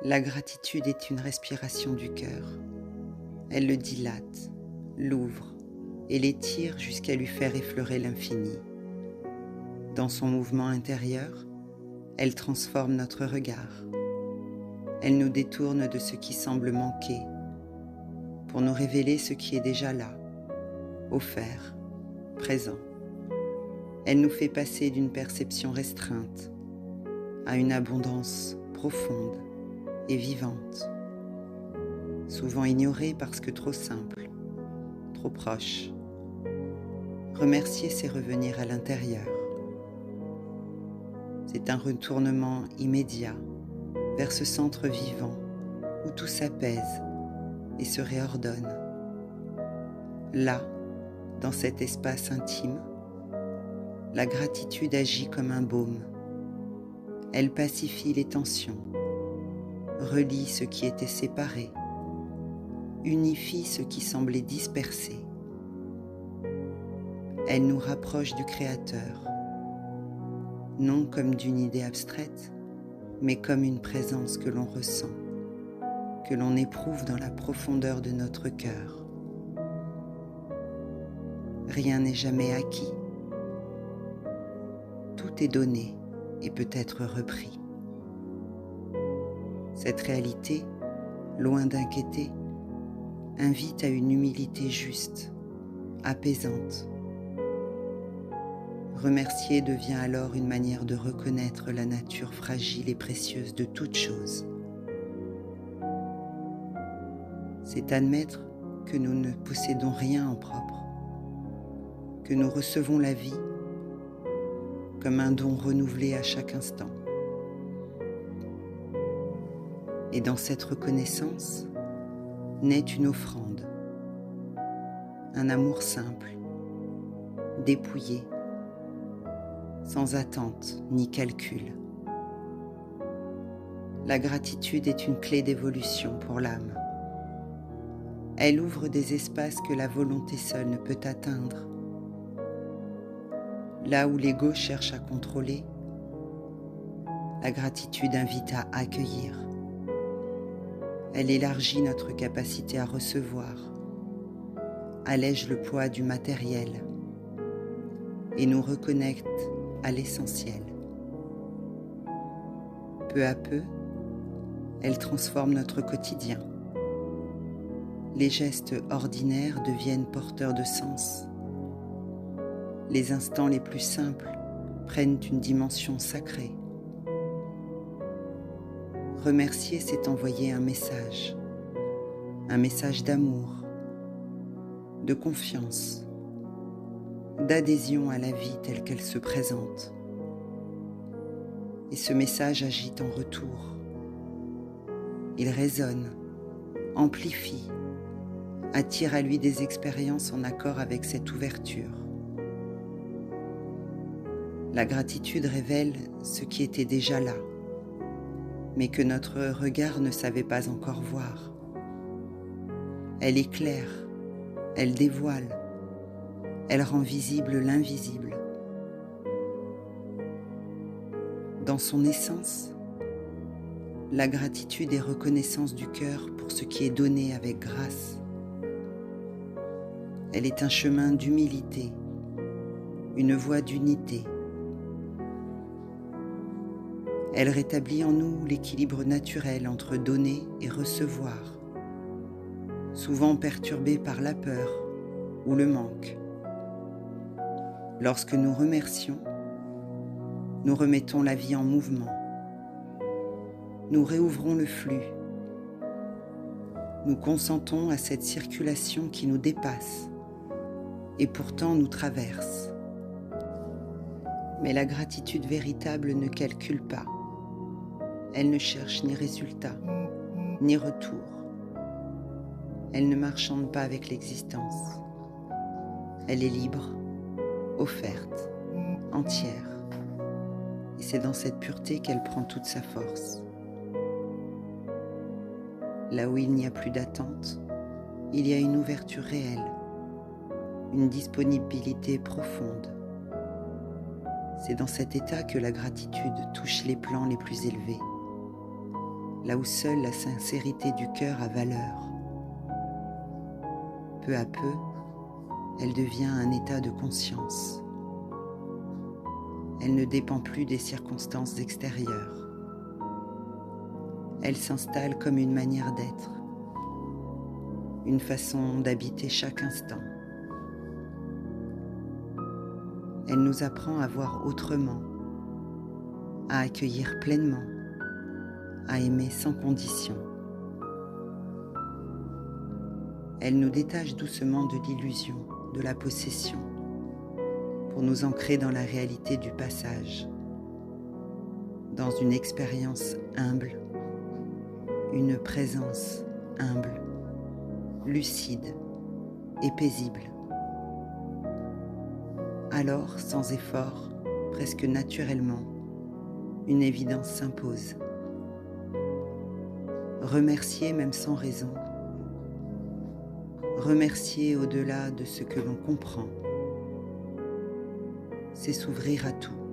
La gratitude est une respiration du cœur. Elle le dilate, l'ouvre et l'étire jusqu'à lui faire effleurer l'infini. Dans son mouvement intérieur, elle transforme notre regard. Elle nous détourne de ce qui semble manquer pour nous révéler ce qui est déjà là, offert, présent. Elle nous fait passer d'une perception restreinte à une abondance profonde et vivante, souvent ignorée parce que trop simple, trop proche. Remercier, c'est revenir à l'intérieur. C'est un retournement immédiat vers ce centre vivant où tout s'apaise et se réordonne. Là, dans cet espace intime, la gratitude agit comme un baume. Elle pacifie les tensions, relie ce qui était séparé, unifie ce qui semblait dispersé. Elle nous rapproche du Créateur, non comme d'une idée abstraite, mais comme une présence que l'on ressent, que l'on éprouve dans la profondeur de notre cœur. Rien n'est jamais acquis. Tout est donné et peut être repris. Cette réalité, loin d'inquiéter, invite à une humilité juste, apaisante. Remercier devient alors une manière de reconnaître la nature fragile et précieuse de toute chose. C'est admettre que nous ne possédons rien en propre, que nous recevons la vie comme un don renouvelé à chaque instant. Et dans cette reconnaissance naît une offrande, un amour simple, dépouillé, sans attente ni calcul. La gratitude est une clé d'évolution pour l'âme. Elle ouvre des espaces que la volonté seule ne peut atteindre. Là où l'ego cherche à contrôler, la gratitude invite à accueillir. Elle élargit notre capacité à recevoir, allège le poids du matériel et nous reconnecte à l'essentiel. Peu à peu, elle transforme notre quotidien. Les gestes ordinaires deviennent porteurs de sens. Les instants les plus simples prennent une dimension sacrée. Remercier, c'est envoyer un message d'amour, de confiance, d'adhésion à la vie telle qu'elle se présente. Et ce message agit en retour. Il résonne, amplifie, attire à lui des expériences en accord avec cette ouverture. La gratitude révèle ce qui était déjà là, mais que notre regard ne savait pas encore voir. Elle éclaire, elle dévoile, elle rend visible l'invisible. Dans son essence, la gratitude est reconnaissance du cœur pour ce qui est donné avec grâce. Elle est un chemin d'humilité, une voie d'unité. Elle rétablit en nous l'équilibre naturel entre donner et recevoir, souvent perturbé par la peur ou le manque. Lorsque nous remercions, nous remettons la vie en mouvement. Nous réouvrons le flux. Nous consentons à cette circulation qui nous dépasse et pourtant nous traverse. Mais la gratitude véritable ne calcule pas. Elle ne cherche ni résultat, ni retour. Elle ne marchande pas avec l'existence. Elle est libre, offerte, entière. Et c'est dans cette pureté qu'elle prend toute sa force. Là où il n'y a plus d'attente, il y a une ouverture réelle, une disponibilité profonde. C'est dans cet état que la gratitude touche les plans les plus élevés. là où seule la sincérité du cœur a valeur. Peu à peu, elle devient un état de conscience. Elle ne dépend plus des circonstances extérieures. Elle s'installe comme une manière d'être, une façon d'habiter chaque instant. Elle nous apprend à voir autrement, à accueillir pleinement, à aimer sans condition. Elle nous détache doucement de l'illusion, de la possession, pour nous ancrer dans la réalité du passage, dans une expérience humble, une présence humble, lucide et paisible. Alors, sans effort, presque naturellement, une évidence s'impose. Remercier même sans raison. Remercier au-delà de ce que l'on comprend. C'est s'ouvrir à tout.